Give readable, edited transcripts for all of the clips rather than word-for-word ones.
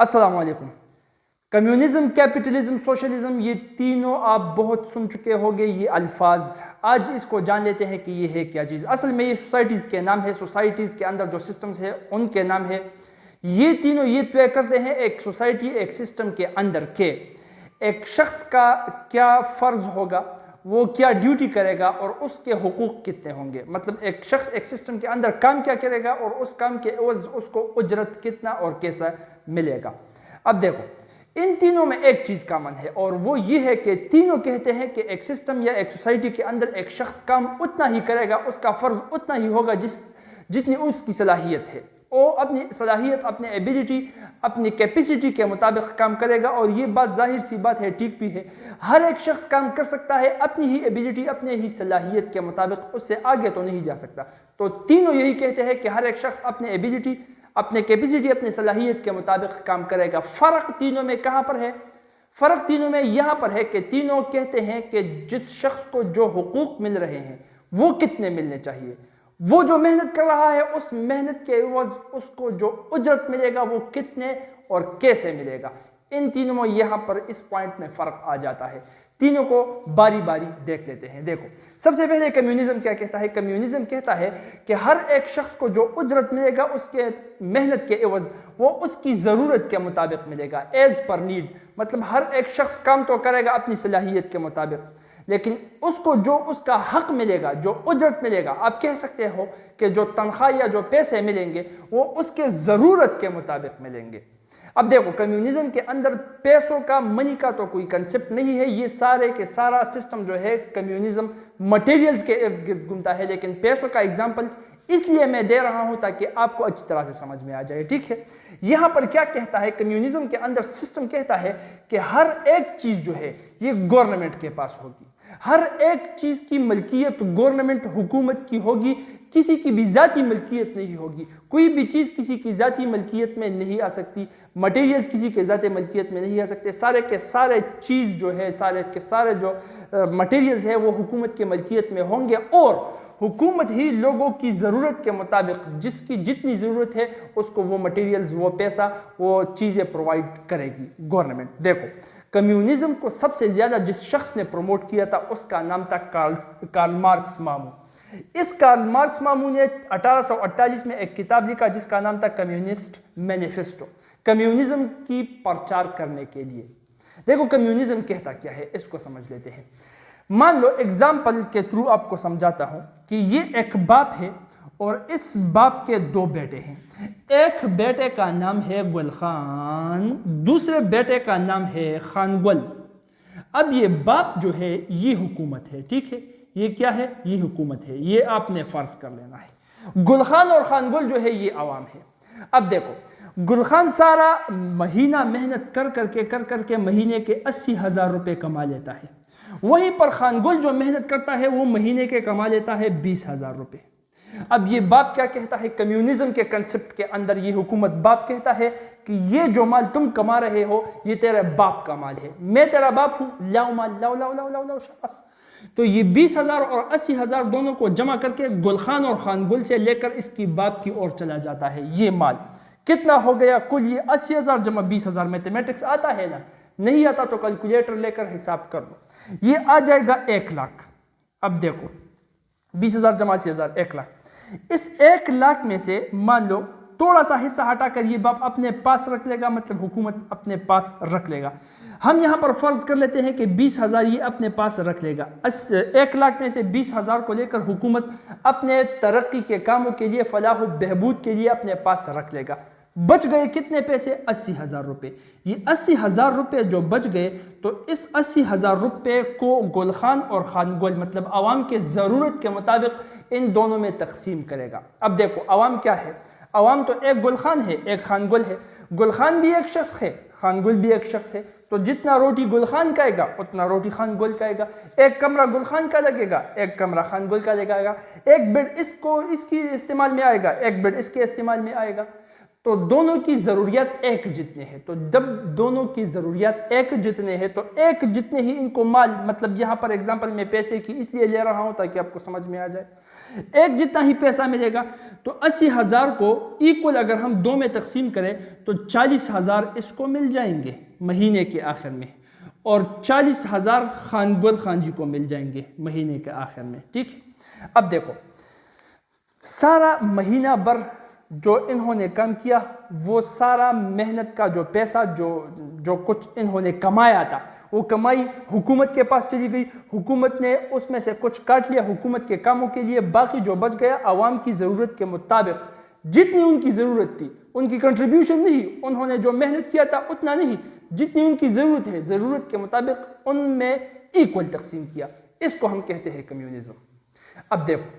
السلام علیکم۔ Communism, capitalism, socialism, یہ تینوں آپ بہت سن چکے ہوگے یہ الفاظ۔ آج اس کو جان لیتے ہیں کہ یہ ہے کیا چیز۔ اصل میں یہ سوسائٹیز کے نام ہے، سوسائٹیز کے اندر جو سسٹمز ہے ان کے نام ہے۔ یہ تینوں یہ طے کرتے ہیں ایک سوسائٹی، ایک سسٹم کے اندر کہ ایک شخص کا کیا فرض ہوگا، وہ کیا ڈیوٹی کرے گا اور اس کے حقوق کتنے ہوں گے۔ مطلب ایک شخص ایک سسٹم کے اندر کام کیا کرے گا اور اس کام کے عوض اس کو اجرت کتنا اور کیسا ملے گا۔ اب دیکھو، ان تینوں میں ایک چیز کامن ہے اور وہ یہ ہے کہ تینوں کہتے ہیں کہ ایک سسٹم یا ایک سوسائٹی کے اندر ایک شخص کام اتنا ہی کرے گا، اس کا فرض اتنا ہی ہوگا جتنی اس کی صلاحیت ہے۔ وہ اپنی صلاحیت، اپنے ایبیلٹی، اپنی کیپیسٹی کے مطابق کام کرے گا، اور یہ بات ظاہر سی بات ہے، ٹھیک بھی ہے۔ ہر ایک شخص کام کر سکتا ہے اپنی ہی ایبیلٹی، اپنے ہی صلاحیت کے مطابق، اس سے آگے تو نہیں جا سکتا۔ تو تینوں یہی کہتے ہیں کہ ہر ایک شخص اپنے ایبیلٹی، اپنے کیپیسٹی، اپنی صلاحیت کے مطابق کام کرے گا۔ فرق تینوں میں کہاں پر ہے؟ فرق تینوں میں یہاں پر ہے کہ تینوں کہتے ہیں کہ جس شخص کو جو حقوق مل رہے ہیں وہ کتنے ملنے چاہیے، وہ جو محنت کر رہا ہے اس محنت کے عوض اس کو جو اجرت ملے گا وہ کتنے اور کیسے ملے گا۔ ان تینوں میں یہاں پر اس پوائنٹ میں فرق آ جاتا ہے۔ تینوں کو باری باری دیکھ لیتے ہیں۔ دیکھو، سب سے پہلے کمیونزم کیا کہتا ہے؟ کمیونزم کہتا ہے کہ ہر ایک شخص کو جو اجرت ملے گا اس کے محنت کے عوض وہ اس کی ضرورت کے مطابق ملے گا، ایز پر نیڈ۔ مطلب ہر ایک شخص کام تو کرے گا اپنی صلاحیت کے مطابق، لیکن اس کو جو اس کا حق ملے گا، جو اجرت ملے گا، آپ کہہ سکتے ہو کہ جو تنخواہ یا جو پیسے ملیں گے وہ اس کے ضرورت کے مطابق ملیں گے۔ اب دیکھو، کمیونزم کے اندر پیسوں کا، منی کا تو کوئی کنسپٹ نہیں ہے۔ یہ سارے کے سارا سسٹم جو ہے کمیونزم مٹیریلز کے ارد گرد گھومتا ہے، لیکن پیسوں کا ایگزامپل اس لیے میں دے رہا ہوں تاکہ آپ کو اچھی طرح سے سمجھ میں آ جائے، ٹھیک ہے؟ یہاں پر کیا کہتا ہے کمیونزم کے اندر؟ سسٹم کہتا ہے کہ ہر ایک چیز جو ہے یہ گورنمنٹ کے پاس ہوگی۔ ہر ایک چیز کی ملکیت گورنمنٹ، حکومت کی ہوگی، کسی کی بھی ذاتی ملکیت نہیں ہوگی۔ کوئی بھی چیز کسی کی ذاتی ملکیت میں نہیں آ سکتی، مٹیریلز کسی کے ذاتی ملکیت میں نہیں آ سکتے۔ سارے کے سارے چیز جو ہے، سارے کے سارے جو مٹیریلز ہے وہ حکومت کی ملکیت میں ہوں گے، اور حکومت ہی لوگوں کی ضرورت کے مطابق جس کی جتنی ضرورت ہے اس کو وہ مٹیریلز، وہ پیسہ، وہ چیزیں پرووائڈ کرے گی گورنمنٹ۔ دیکھو، کمیونزم کو سب سے زیادہ جس شخص نے پروموٹ کیا تھا اس کا نام تھا کارل مارکس مامو۔ اس کارل مارکس مامو نے 1848 میں ایک کتاب لکھا جس کا نام تھا کمیونسٹ مینیفیسٹو، کمیونزم کی پرچار کرنے کے لیے۔ دیکھو، کمیونزم کہتا کیا ہے، اس کو سمجھ لیتے ہیں۔ مان لو ایگزامپل کے تھرو آپ کو سمجھاتا ہوں کہ یہ ایک باپ ہے اور اس باپ کے دو بیٹے ہیں۔ ایک بیٹے کا نام ہے گل خان، دوسرے بیٹے کا نام ہے خان گل۔ اب یہ باپ جو ہے یہ حکومت ہے، ٹھیک ہے؟ یہ کیا ہے؟ یہ حکومت ہے، یہ آپ نے فرض کر لینا ہے۔ گل خان اور خان گل جو ہے یہ عوام ہے۔ اب دیکھو، گل خان سارا مہینہ محنت کر کے مہینے کے 80,000 روپے کما لیتا ہے، وہیں پر خان گل جو محنت کرتا ہے وہ مہینے کے کما لیتا ہے 20,000 روپے۔ اب یہ باپ کیا کہتا ہے کمیونزم کے کنسپٹ کے اندر؟ یہ حکومت باپ کہتا ہے کہ یہ جو مال تم کما رہے ہو یہ تیرے باپ کا مال ہے، میں تیرا باپ ہوں، لاؤ مال، لاؤ لاؤ لاؤ لاؤ لاؤ، شاباش۔ تو یہ 20,000 اور 80,000 دونوں کو جمع کر کے گل خان اور خان گل سے لے کر اس کی باپ کی اور چلا جاتا ہے۔ یہ مال کتنا ہو گیا کل؟ یہ 80,000 جمع 20,000، میتھمیٹکس آتا ہے نا؟ نہیں آتا تو کیلکولیٹر لے کر حساب کر لو، یہ آ جائے گا 1 لاکھ۔ اب دیکھو، 20,000 جمع 80,000، 1 لاکھ۔ اس 1 لاکھ میں سے مان لو تھوڑا سا حصہ ہٹا کر یہ باپ اپنے پاس رکھ لے گا، مطلب حکومت اپنے پاس رکھ لے گا۔ ہم یہاں پر فرض کر لیتے ہیں کہ 20,000 یہ اپنے پاس رکھ لے گا۔ 1 لاکھ میں سے 20,000 کو لے کر حکومت اپنے ترقی کے کاموں کے لیے، فلاح و بہبود کے لیے اپنے پاس رکھ لے گا۔ بچ گئے کتنے پیسے؟ 80,000 روپے۔ یہ 80,000 روپے جو بچ گئے تو اس 80,000 روپے کو گل خان اور خان گل مطلب عوام کے ضرورت کے مطابق ان دونوں میں تقسیم کرے گا۔ اب دیکھو، عوام کیا ہے؟ عوام تو ایک گل خان ہے، ایک خان گل ہے۔ گل خان بھی ایک شخص ہے، خان گل بھی ایک شخص ہے، تو جتنا روٹی گل خان کھائے گا اتنا روٹی خان گل کھائے گا۔ ایک کمرہ گل خان کا لگے گا، ایک کمرہ خان گل کا لگے گا۔ ایک بیڈ اس کی استعمال میں آئے گا، ایک بیڈ اس کے استعمال میں آئے گا۔ تو دونوں کی ضروریات ایک جتنے ہیں، تو جب دونوں کی ضروریات ایک جتنے ہیں تو ایک جتنے ہی ان کو مال، مطلب یہاں پر ایگزامپل میں پیسے کی اس لیے لے رہا ہوں تاکہ آپ کو سمجھ میں آ جائے۔ ایک جتنا ہی پیسہ ملے گا تو 80,000 کو ایکول اگر ہم 2 میں تقسیم کریں تو 40,000 اس کو مل جائیں گے مہینے کے آخر میں، اور 40,000 خانگل خان جی کو مل جائیں گے مہینے کے آخر میں، ٹھیک۔ اب دیکھو سارا مہینہ بھر جو انہوں نے کام کیا وہ سارا محنت کا جو پیسہ جو کچھ انہوں نے کمایا تھا وہ کمائی حکومت کے پاس چلی گئی، حکومت نے اس میں سے کچھ کاٹ لیا حکومت کے کاموں کے لیے، باقی جو بچ گیا عوام کی ضرورت کے مطابق جتنی ان کی ضرورت تھی، ان کی کنٹریبیوشن نہیں، انہوں نے جو محنت کیا تھا اتنا نہیں، جتنی ان کی ضرورت ہے ضرورت کے مطابق ان میں ایکول تقسیم کیا، اس کو ہم کہتے ہیں کمیونزم۔ اب دیکھو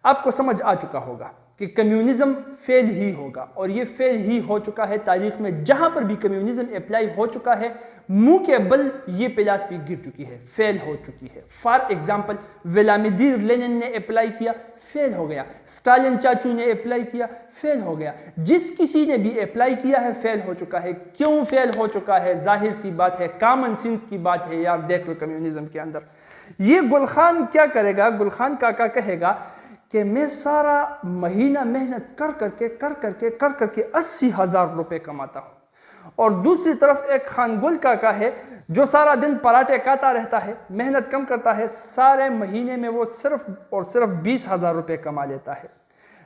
آپ کو سمجھ آ چکا ہوگا کہ کمیونزم فیل ہی ہوگا، اور یہ فیل ہی ہو چکا ہے تاریخ میں، جہاں پر بھی کمیونزم اپلائی ہو چکا ہے منہ کے بل یہ فلسفی گر چکی ہے، فیل ہو چکی ہے۔ فار ایگزامپل ولادیمیر لینن نے اپلائی کیا، فیل ہو گیا، اسٹالن چاچو نے اپلائی کیا، فیل ہو گیا، جس کسی نے بھی اپلائی کیا ہے فیل ہو چکا ہے۔ کیوں فیل ہو چکا ہے؟ ظاہر سی بات ہے، کامن سینس کی بات ہے یار، دیکھ لو کمیونزم کے اندر یہ گل خان کیا کرے گا، گل خان کاکا کہے گا کہ میں سارا مہینہ محنت کر کر کے 80,000 روپے کماتا ہوں، اور دوسری طرف ایک خان گل کاکا ہے جو سارا دن پراٹھے کھاتا رہتا ہے، محنت کم کرتا ہے، سارے مہینے میں وہ صرف اور صرف 20,000 روپے کما لیتا ہے،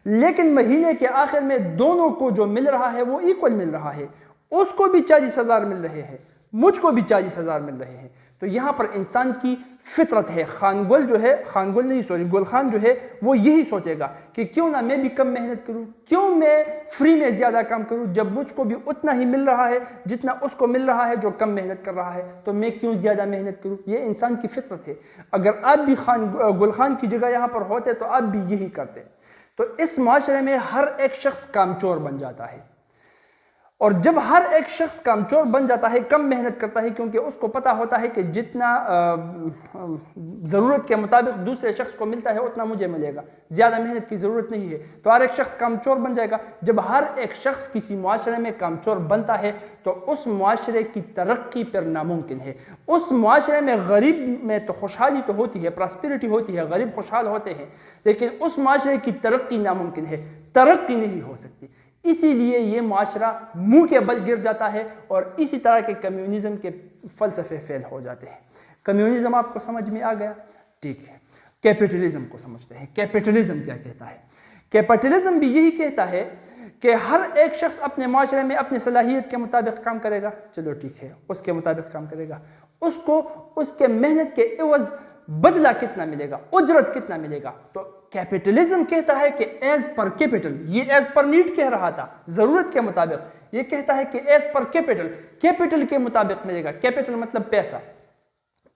لیکن مہینے کے آخر میں دونوں کو جو مل رہا ہے وہ ایکول مل رہا ہے، اس کو بھی 40,000 مل رہے ہیں، مجھ کو بھی 40,000 مل رہے ہیں۔ تو یہاں پر انسان کی فطرت ہے، گل خان جو ہے وہ یہی سوچے گا کہ کیوں نہ میں بھی کم محنت کروں، کیوں میں فری میں زیادہ کام کروں، جب مجھ کو بھی اتنا ہی مل رہا ہے جتنا اس کو مل رہا ہے جو کم محنت کر رہا ہے، تو میں کیوں زیادہ محنت کروں؟ یہ انسان کی فطرت ہے۔ اگر آپ بھی گل خان کی جگہ یہاں پر ہوتے تو آپ بھی یہی کرتے۔ تو اس معاشرے میں ہر ایک شخص کامچور بن جاتا ہے، اور جب ہر ایک شخص کامچور بن جاتا ہے، کم محنت کرتا ہے، کیونکہ اس کو پتا ہوتا ہے کہ جتنا ضرورت کے مطابق دوسرے شخص کو ملتا ہے اتنا مجھے ملے گا، زیادہ محنت کی ضرورت نہیں ہے، تو ہر ایک شخص کامچور بن جائے گا۔ جب ہر ایک شخص کسی معاشرے میں کامچور بنتا ہے تو اس معاشرے کی ترقی پر ناممکن ہے۔ اس معاشرے میں غریب میں تو خوشحالی تو ہوتی ہے، پراسپیرٹی ہوتی ہے، غریب خوشحال ہوتے ہیں، لیکن اس معاشرے کی ترقی ناممکن ہے، ترقی نہیں ہو سکتی۔ اسی لیے یہ معاشرہ منہ کے بل گر جاتا ہے، اور اسی طرح کے کمیونزم کے فلسفے فیل ہو جاتے ہیں۔ کمیونزم آپ کو سمجھ میں آ گیا؟ ٹھیک ہے، کیپٹلزم کو سمجھتے ہیں۔ کیپٹلزم کیا کہتا ہے؟ کیپٹلزم بھی یہی کہتا ہے کہ ہر ایک شخص اپنے معاشرے میں اپنی صلاحیت کے مطابق کام کرے گا، چلو ٹھیک ہے، اس کے مطابق کام کرے گا، اس کو اس کے محنت کے عوض بدلہ کتنا ملے گا، اجرت کتنا ملے گا۔ تو کیپٹلزم کہتا ہے کہ ایز پر کیپٹل، یہ ایز پر نیڈ کہہ رہا تھا، ضرورت کے مطابق، یہ کہتا ہے کہ ایز پر کیپٹل، کیپٹل کے مطابق ملے گا۔ کیپٹل مطلب پیسہ،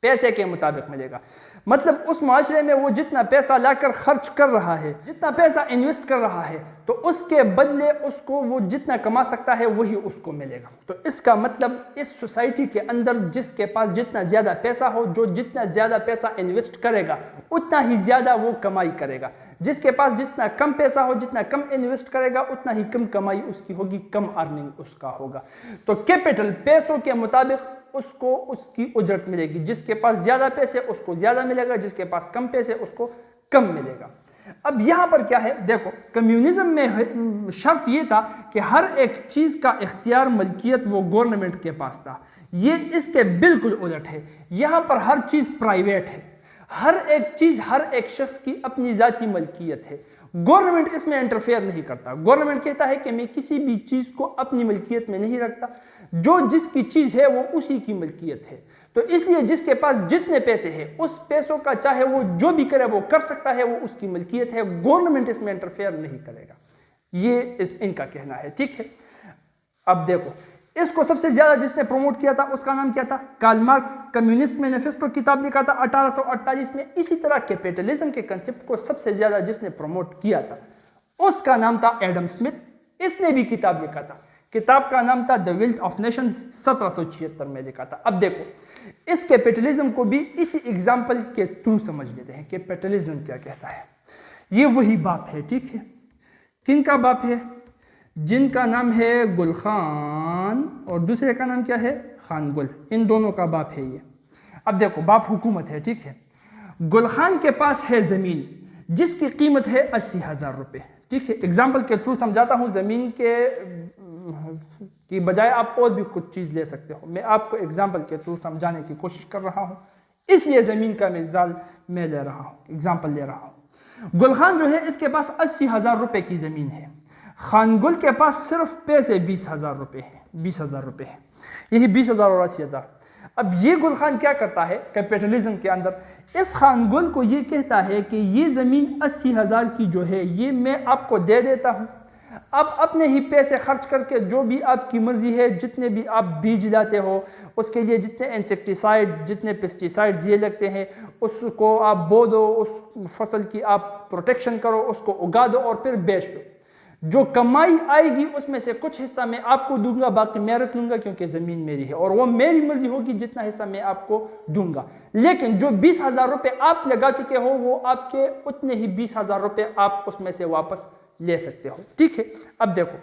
پیسے کے مطابق ملے گا، مطلب اس معاشرے میں وہ جتنا پیسہ لا کر خرچ کر رہا ہے، جتنا پیسہ انویسٹ کر رہا ہے، تو اس کے بدلے اس کو وہ جتنا کما سکتا ہے وہی اس کو ملے گا۔ تو اس کا مطلب اس سوسائٹی کے اندر جس کے پاس جتنا زیادہ پیسہ ہو، جو جتنا زیادہ پیسہ انویسٹ کرے گا اتنا ہی زیادہ وہ کمائی کرے گا، جس کے پاس جتنا کم پیسہ ہو، جتنا کم انویسٹ کرے گا اتنا ہی کم کمائی اس کی ہوگی، کم ارننگ اس کا ہوگا۔ تو کیپٹل، پیسوں کے مطابق اس کو اس کی اجرت ملے گی، جس کے پاس زیادہ پیسے اس کو زیادہ ملے گا، جس کے پاس کم پیسے اس کو کم ملے گا۔ اب یہاں پر کیا ہے دیکھو، کمیونزم میں شرط یہ تھا کہ ہر ایک چیز کا اختیار، ملکیت وہ گورنمنٹ کے پاس تھا، یہ اس کے بالکل الٹ ہے، یہاں پر ہر چیز پرائیویٹ ہے، ہر ایک چیز ہر ایک شخص کی اپنی ذاتی ملکیت ہے، گورنمنٹ اس میں انٹرفیئر نہیں کرتا۔ گورنمنٹ کہتا ہے کہ میں کسی بھی چیز کو اپنی ملکیت میں نہیں رکھتا، جو جس کی چیز ہے وہ اسی کی ملکیت ہے، تو اس لیے جس کے پاس جتنے پیسے ہیں اس پیسوں کا چاہے وہ جو بھی کرے وہ کر سکتا ہے، وہ اس کی ملکیت ہے، گورنمنٹ اس میں انٹرفیئر نہیں کرے گا، یہ ان کا کہنا ہے، ٹھیک ہے۔ اب دیکھو اس کو سب سے زیادہ جس نے پروموٹ کیا تھا اس کا نام کیا تھا؟ کارل مارکس، کمیونسٹ مینیفیسٹو کتاب لکھا تھا 1848 میں۔ اسی طرح کیپٹلزم کے کنسپٹ کو سب سے زیادہ جس نے پروموٹ کیا تھا اس کا نام تھا ایڈم سمتھ، اس نے بھی کتاب لکھا تھا، کتاب کا نام تھا دی ویلتھ آف نیشنز، 1776 میں لکھا تھا۔ اب دیکھو اس کیپٹلزم کو بھی اسی ایگزامپل کے تھرو سمجھ لیتے ہیں، کیپٹلزم کیا کہتا ہے۔ یہ وہی باپ ہے، ٹھیک ہے، کن کا باپ ہے؟ جن کا نام ہے گل خان اور دوسرے کا نام کیا ہے؟ خان گل، ان دونوں کا باپ ہے یہ۔ اب دیکھو باپ حکومت ہے، ٹھیک ہے، گل خان کے پاس ہے زمین، جس کی قیمت ہے 80,000 روپے. ٹھیک ہے, ایگزامپل کے تھرو سمجھاتا ہوں, زمین کی بجائے آپ اور بھی کچھ چیز لے سکتے ہو. میں آپ کو ایگزامپل کے تھرو سمجھانے کی کوشش کر رہا ہوں, اس لیے زمین کا مثال میں لے رہا ہوں, ایگزامپل لے رہا ہوں. گل خان جو ہے اس کے پاس 80,000 روپے کی زمین ہے. خان گل کے پاس صرف پیسے 20,000 روپے ہیں, 20,000 روپے ہیں. یہی 20,000 اور 80,000. اب یہ گل خان کیا کرتا ہے کیپٹلزم کے اندر, اس خان گل کو یہ کہتا ہے کہ یہ زمین 80,000 کی جو ہے یہ میں آپ کو دے دیتا ہوں, آپ اپنے ہی پیسے خرچ کر کے جو بھی آپ کی مرضی ہے, جتنے بھی آپ بیج لاتے ہو اس کے لیے جتنے انسیکٹیسائڈز, جتنے پیسٹیسائڈز یہ لگتے ہیں, اس کو آپ بو دو, اس فصل کی آپ پروٹیکشن کرو, اس کو اگا دو اور پھر بیچ دو. جو کمائی آئے گی اس میں سے کچھ حصہ میں آپ کو دوں گا, باقی میں رکھ لوں گا کیونکہ زمین میری ہے اور وہ میری مرضی ہوگی, جتنا حصہ میں آپ کو دوں گا. لیکن جو 20,000 روپے آپ لگا چکے ہو وہ آپ کے اتنے ہی 20,000 روپے آپ اس میں سے واپس لے سکتے ہو. ٹھیک ہے, اب دیکھو,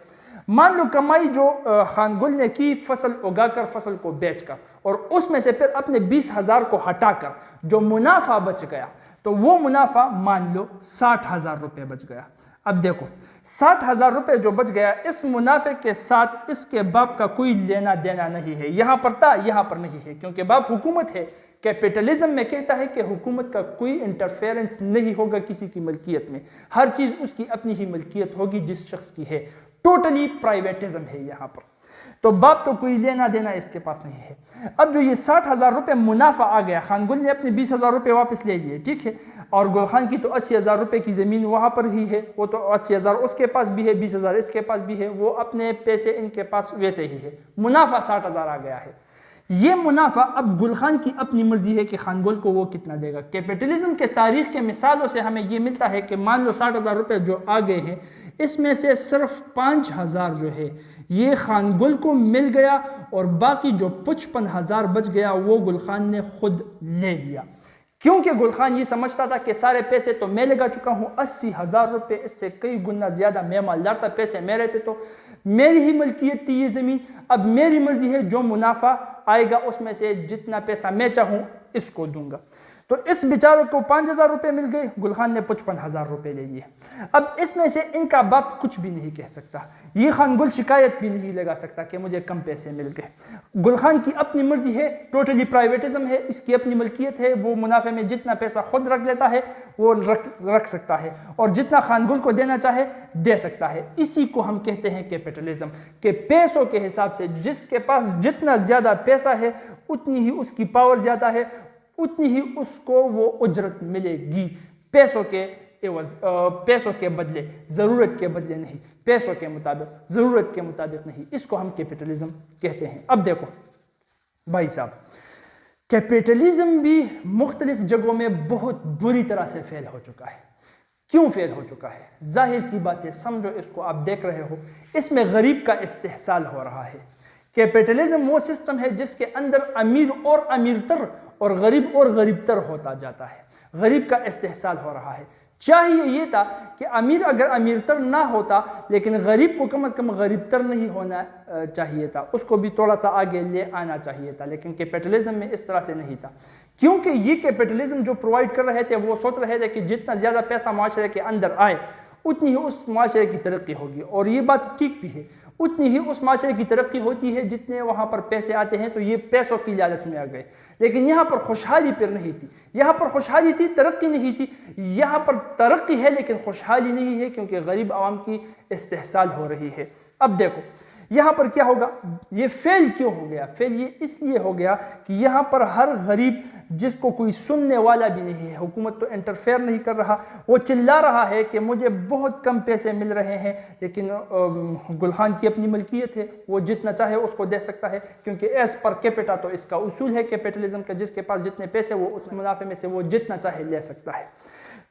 مان لو کمائی جو خان گل نے کی فصل اگا کر, فصل کو بیچ کر, اور اس میں سے پھر اپنے 20,000 کو ہٹا کر جو منافع بچ گیا, تو وہ منافع مان لو 60,000 روپے بچ گیا. اب دیکھو 60,000 روپے جو بچ گیا, اس منافع کے ساتھ اس کے باپ کا کوئی لینا دینا نہیں ہے. یہاں پر تھا, یہاں پر نہیں ہے, کیونکہ باپ حکومت ہے. کیپٹلزم میں کہتا ہے کہ حکومت کا کوئی انٹرفیرنس نہیں ہوگا کسی کی ملکیت میں, ہر چیز اس کی اپنی ہی ملکیت ہوگی جس شخص کی ہے. ٹوٹلی پرائیویٹزم ہے یہاں پر, تو باپ تو کوئی لینا دینا اس کے پاس نہیں ہے. اب جو یہ 60,000 روپے منافع آ گیا, خان گل نے اپنے 20,000 روپے واپس لے لیے, ٹھیک ہے, اور گل خان کی تو 80,000 روپے کی زمین وہاں پر ہی ہے, وہ تو 80,000 اس کے پاس بھی ہے, 20,000 اس کے پاس بھی ہے, وہ اپنے پیسے ان کے پاس ویسے ہی ہے, منافع 60,000 آ گیا ہے. یہ منافع اب گل خان کی اپنی مرضی ہے کہ خان گل کو وہ کتنا دے گا. کیپٹلزم کے تاریخ کے مثالوں سے ہمیں یہ ملتا ہے کہ مان لو 60,000 روپے جو آ گئے ہیں, اس میں سے صرف 5,000 جو ہے یہ خان گل کو مل گیا, اور باقی جو 55,000 بچ گیا وہ گل خان نے خود لے لیا. کیونکہ گل خان یہ سمجھتا تھا کہ سارے پیسے تو میں لگا چکا ہوں, 80,000 روپے اس سے کئی گنا زیادہ میں مالدار تھا, پیسے میرے تھے, تو میری ہی ملکیت تھی یہ زمین. اب میری مرضی ہے جو منافع آئے گا اس میں سے جتنا پیسہ میں چاہوں اس کو دوں گا. تو اس بیچاروں کو 5,000 روپے مل گئے, گل خان نے 55,000 روپے لے لیے. اب اس میں سے ان کا باپ کچھ بھی نہیں کہہ سکتا, یہ خان گل شکایت بھی نہیں لگا سکتا کہ مجھے کم پیسے مل گئے. گل خان کی اپنی مرضی ہے, ٹوٹلی پرائیویٹزم ہے, اس کی اپنی ملکیت ہے, وہ منافع میں جتنا پیسہ خود رکھ لیتا ہے وہ رکھ سکتا ہے, اور جتنا خان گل کو دینا چاہے دے سکتا ہے. اسی کو ہم کہتے ہیں کیپٹلزم, کہ پیسوں کے حساب سے جس کے پاس جتنا زیادہ پیسہ ہے اتنی ہی اس کی پاور زیادہ ہے, اتنی ہی اس کو وہ اجرت ملے گی, پیسوں کے بدلے, ضرورت کے بدلے نہیں, پیسوں کے مطابق, ضرورت کے مطابق نہیں. اس کو ہم کیپٹلزم کہتے ہیں. اب دیکھو بھائی صاحب, کیپٹلزم بھی مختلف جگہوں میں بہت بری طرح سے فیل ہو چکا ہے. کیوں فیل ہو چکا ہے؟ ظاہر سی بات ہے, سمجھو اس کو, آپ دیکھ رہے ہو, اس میں غریب کا استحصال ہو رہا ہے. کیپٹلزم وہ سسٹم ہے جس کے اندر امیر اور امیر تر اور غریب اور غریب تر ہوتا جاتا ہے. غریب کا استحصال ہو رہا ہے. چاہیے یہ تھا کہ امیر اگر امیر تر نہ ہوتا, لیکن غریب کو کم از کم غریب تر نہیں ہونا چاہیے تھا, اس کو بھی تھوڑا سا آگے لے آنا چاہیے تھا. لیکن کیپٹلزم میں اس طرح سے نہیں تھا, کیونکہ یہ کیپٹلزم جو پرووائڈ کر رہے تھے وہ سوچ رہے تھے کہ جتنا زیادہ پیسہ معاشرے کے اندر آئے اتنی ہی اس معاشرے کی ترقی ہوگی. اور یہ بات ٹھیک بھی ہے, اتنی ہی اس معاشرے کی ترقی ہوتی ہے جتنے وہاں پر پیسے آتے ہیں. تو یہ پیسوں کی لالچ میں آ گئے, لیکن یہاں پر خوشحالی پھر نہیں تھی. یہاں پر خوشحالی تھی, ترقی نہیں تھی. یہاں پر ترقی ہے لیکن خوشحالی نہیں ہے, کیونکہ غریب عوام کی استحصال ہو رہی ہے. اب دیکھو یہاں پر کیا ہوگا, یہ فیل کیوں ہو گیا؟ فیل یہ اس لیے ہو گیا کہ یہاں پر ہر غریب جس کو کوئی سننے والا بھی نہیں ہے, حکومت تو انٹرفیئر نہیں کر رہا, وہ چلا رہا ہے کہ مجھے بہت کم پیسے مل رہے ہیں, لیکن گل خان کی اپنی ملکیت ہے, وہ جتنا چاہے اس کو دے سکتا ہے, کیونکہ ایز پر کیپیٹا تو اس کا اصول ہے کیپٹلزم کا, جس کے پاس جتنے پیسے وہ اس منافع میں سے وہ جتنا چاہے لے سکتا ہے.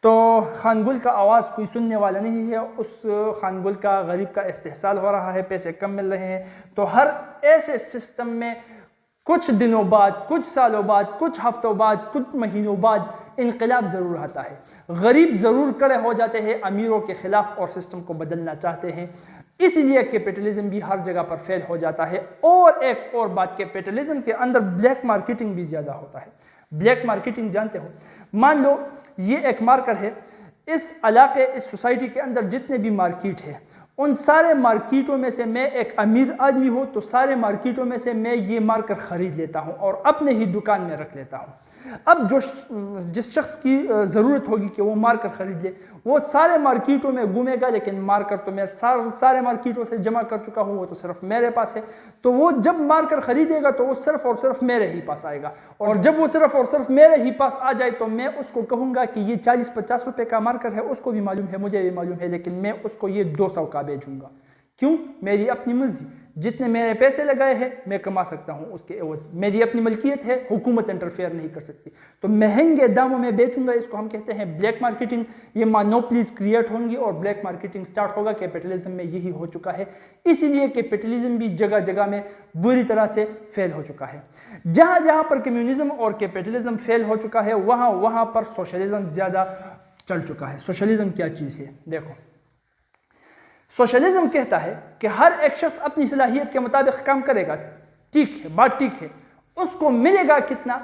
تو خان گل کا آواز کوئی سننے والا نہیں ہے, اس خان گل کا غریب کا استحصال ہو رہا ہے, پیسے کم مل رہے ہیں. تو ہر ایسے سسٹم میں کچھ دنوں بعد, کچھ سالوں بعد, کچھ ہفتوں بعد, کچھ مہینوں بعد انقلاب ضرور آتا ہے. غریب ضرور کڑے ہو جاتے ہیں امیروں کے خلاف اور سسٹم کو بدلنا چاہتے ہیں. اسی لیے کیپٹلزم بھی ہر جگہ پر فیل ہو جاتا ہے. اور ایک اور بات, کیپٹلزم کے اندر بلیک مارکیٹنگ بھی زیادہ ہوتا ہے. بلیک مارکیٹنگ جانتے ہو, مان لو یہ ایک مارکر ہے, اس علاقے اس سوسائٹی کے اندر جتنے بھی مارکیٹ ہے ان سارے مارکیٹوں میں سے میں ایک امیر آدمی ہوں تو سارے مارکیٹوں میں سے میں یہ مارکر خرید لیتا ہوں اور اپنے ہی دکان میں رکھ لیتا ہوں. اب جس شخص کی ضرورت ہوگی کہ وہ مارکر خرید لے وہ سارے مارکیٹوں میں گھومے گا لیکن مارکر تو میں سارے مارکیٹوں سے جمع کر چکا ہوں, وہ تو صرف میرے پاس ہے. تو وہ جب مارکر خریدے گا تو وہ صرف اور صرف میرے ہی پاس آئے گا, اور جب وہ صرف اور صرف میرے ہی پاس آ جائے تو میں اس کو کہوں گا کہ یہ 40-50 روپے کا مارکر ہے, اس کو بھی معلوم ہے مجھے بھی معلوم ہے, لیکن میں اس کو یہ 200 کا بیچوں گا. کیوں؟ میری اپنی مرضی, جتنے میں نے پیسے لگائے ہیں میں کما سکتا ہوں اس کے عوض, میری اپنی ملکیت ہے, حکومت انٹرفیئر نہیں کر سکتی. تو مہنگے داموں میں بیچوں گا, اس کو ہم کہتے ہیں بلیک مارکیٹنگ. یہ مونوپلیز کریٹ ہوں گی اور بلیک مارکیٹنگ سٹارٹ ہوگا. کیپٹلزم میں یہی ہو چکا ہے, اسی لیے کیپٹلزم بھی جگہ جگہ میں بری طرح سے فیل ہو چکا ہے. جہاں جہاں پر کمیونزم اور کیپٹلزم فیل ہو چکا ہے وہاں پر سوشلزم زیادہ چل چکا ہے. سوشلزم کیا چیز ہے؟ دیکھو, سوشلزم کہتا ہے کہ ہر ایک شخص اپنی صلاحیت کے مطابق کام کرے گا. ٹھیک ہے, بات ٹھیک ہے, اس کو ملے گا کتنا؟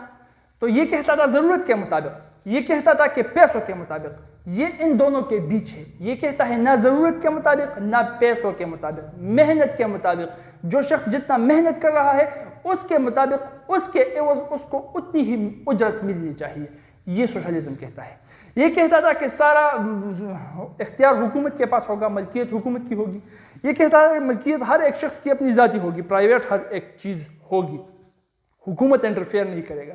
تو یہ کہتا تھا ضرورت کے مطابق, یہ کہتا تھا کہ پیسوں کے مطابق. یہ ان دونوں کے بیچ ہے. یہ کہتا ہے نہ ضرورت کے مطابق نہ پیسوں کے مطابق, محنت کے مطابق. جو شخص جتنا محنت کر رہا ہے اس کے مطابق اس کے عوض اس کو اتنی ہی اجرت ملنی چاہیے. یہ سوشلزم کہتا ہے. یہ کہتا تھا کہ سارا اختیار حکومت کے پاس ہوگا, ملکیت حکومت کی ہوگی. یہ کہتا ہے ملکیت ہر ایک شخص کی اپنی ذاتی ہوگی, پرائیویٹ ہر ایک چیز ہوگی, حکومت انٹرفیئر نہیں کرے گا.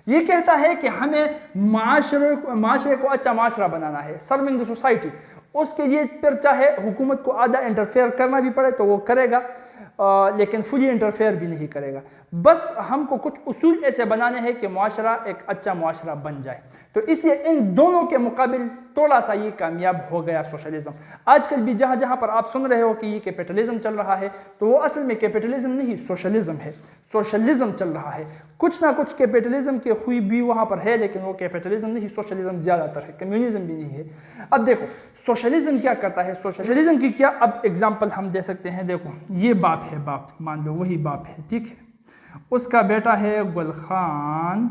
یہ کہتا ہے کہ ہمیں معاشرے کو اچھا معاشرہ بنانا ہے, سرونگ دی سوسائٹی. اس کے لیے پھر چاہے حکومت کو آدھا انٹرفیئر کرنا بھی پڑے تو وہ کرے گا, لیکن فلی انٹرفیئر بھی نہیں کرے گا. بس ہم کو کچھ اصول ایسے بنانے ہیں کہ معاشرہ ایک اچھا معاشرہ بن جائے. تو اس لیے ان دونوں کے مقابل تھوڑا سا یہ کامیاب ہو گیا سوشلزم. آج کل بھی جہاں جہاں پر آپ سن رہے ہو کہ یہ کیپٹلزم چل رہا ہے تو وہ اصل میں کیپٹلزم نہیں سوشلزم ہے. سوشلزم چل رہا ہے, کچھ نہ کچھ کیپٹلزم کے خوئی بھی وہاں پر ہے, لیکن وہ کیپٹلزم نہیں, سوشلزم زیادہ تر ہے, کمیونزم بھی نہیں ہے. اب دیکھو سوشلزم کیا کرتا ہے, سوشلزم کی کیا اب ایگزامپل ہم دے سکتے ہیں. دیکھو یہ باپ ہے, باپ مان لو وہی باپ ہے, ٹھیک ہے, اس کا بیٹا ہے گل خان,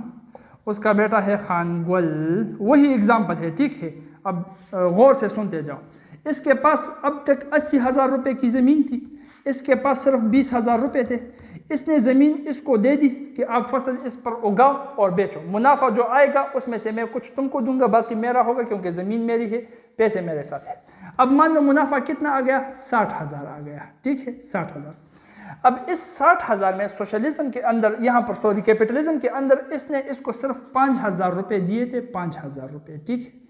اس کا بیٹا ہے خان گل, وہی ایگزامپل ہے, ٹھیک ہے. اب غور سے سنتے جاؤ. اس کے پاس اب تک 80,000 روپے کی زمین تھی, اس کے پاس صرف 20,000 روپے تھے. اس نے زمین اس کو دے دی کہ آپ فصل اس پر اگاؤ اور بیچو, منافع جو آئے گا اس میں سے میں کچھ تم کو دوں گا, باقی میرا ہوگا کیونکہ زمین میری ہے, پیسے میرے ساتھ ہے. اب مان لو منافع کتنا آ گیا, 60,000 آ گیا, ٹھیک ہے, 60,000. اب اس 60,000 میں سوشلزم کے اندر, یہاں پر کیپٹلزم کے اندر اس نے اس کو صرف 5,000 روپے دیے تھے, 5,000 روپے, ٹھیک ہے,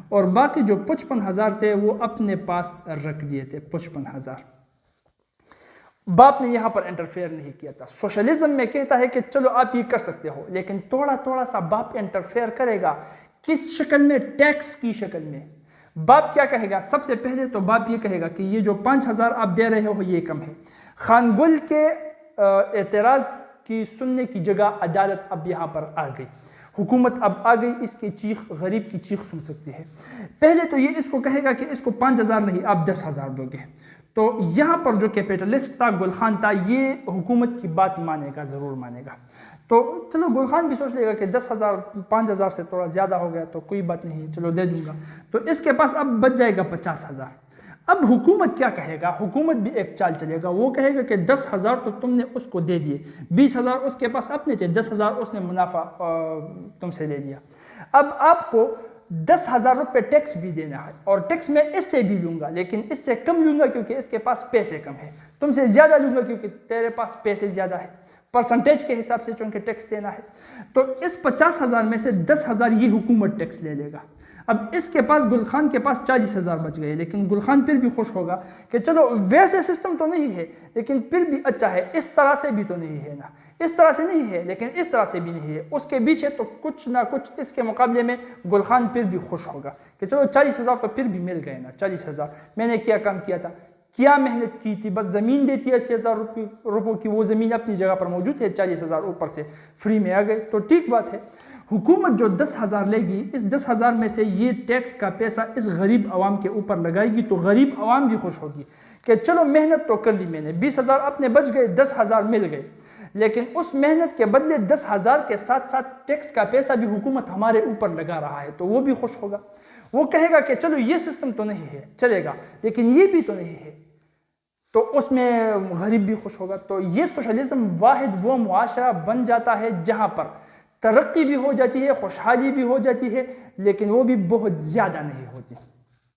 اور باقی جو 55,000 تھے وہ اپنے پاس رکھ دیے تھے, 55,000. باپ نے یہاں پر انٹرفیئر نہیں کیا تھا. سوشلزم میں کہتا ہے کہ چلو آپ یہ کر سکتے ہو, لیکن تھوڑا تھوڑا سا باپ انٹرفیئر کرے گا. کس شکل میں؟ ٹیکس کی شکل میں. باپ کیا کہے گا؟ سب سے پہلے تو باپ یہ کہے گا کہ یہ جو 5,000 آپ دے رہے ہو یہ کم ہے. خان گل کے اعتراض کی سننے کی جگہ عدالت اب یہاں پر آ گئی, حکومت اب آ گئی, اس کی چیخ, غریب کی چیخ سن سکتی ہے. پہلے تو یہ اس کو کہے گا کہ اس کو 5,000 نہیں آپ 10,000 دو گے. تو یہاں پر جو کیپٹلسٹ تھا گل خان تھا, یہ حکومت کی بات مانے گا, ضرور مانے گا. تو چلو گل خان بھی سوچ لے گا کہ 10,000 5,000 سے تھوڑا زیادہ ہو گیا تو کوئی بات نہیں, چلو دے دوں گا. تو اس کے پاس اب بچ جائے گا 50,000. اب حکومت کیا کہے گا؟ حکومت بھی ایک چال چلے گا, وہ کہے گا کہ 10,000 تو تم نے اس کو دے دیے, 20,000 اس کے پاس اپنے تھے, 10,000 اس نے منافع تم سے لے لیا. اب آپ کو 10,000 روپے ٹیکس بھی دینا ہے, اور ٹیکس میں اس سے بھی لوں گا, لیکن اس سے کم لوں گا کیونکہ اس کے پاس پیسے کم ہے. تم سے زیادہ لوں گا کیونکہ تیرے پاس پیسے زیادہ ہے, پرسنٹیج کے حساب سے چونکہ ٹیکس دینا ہے. تو اس 50,000 میں سے 10,000 یہ حکومت ٹیکس لے لے گا. اب اس کے پاس گل خان کے پاس 40,000 بچ گئے, لیکن گل خان پھر بھی خوش ہوگا کہ چلو ویسے سسٹم تو نہیں ہے لیکن پھر بھی اچھا ہے, اس طرح سے بھی تو نہیں ہے نا, اس طرح سے نہیں ہے لیکن اس طرح سے بھی نہیں ہے, اس کے بیچ ہے تو کچھ نہ کچھ اس کے مقابلے میں گل خان پھر بھی خوش ہوگا کہ چلو 40,000 تو پھر بھی مل گئے نا. 40,000 میں نے کیا کام کیا تھا, کیا محنت کی تھی, بس زمین دیتی 80,000 روپوں کی, وہ زمین اپنی جگہ پر موجود ہے, 40,000 اوپر سے فری میں آ گئے, تو ٹھیک بات ہے. حکومت جو 10,000 لے گی, اس 10,000 میں سے یہ ٹیکس کا پیسہ اس غریب عوام کے اوپر لگائے گی, تو غریب عوام بھی خوش ہوگی کہ چلو محنت تو کر لی میں نے, 20,000 اپنے بچ گئے, 10,000 مل گئے, لیکن اس محنت کے بدلے 10,000 کے ساتھ ساتھ ٹیکس کا پیسہ بھی حکومت ہمارے اوپر لگا رہا ہے, تو وہ بھی خوش ہوگا. وہ کہے گا کہ چلو یہ سسٹم تو نہیں ہے چلے گا لیکن یہ بھی تو نہیں ہے، تو اس میں غریب بھی خوش ہوگا. تو یہ سوشلزم واحد وہ معاشرہ بن جاتا ہے جہاں پر ترقی بھی ہو جاتی ہے، خوشحالی بھی ہو جاتی ہے، لیکن وہ بھی بہت زیادہ نہیں ہوتی.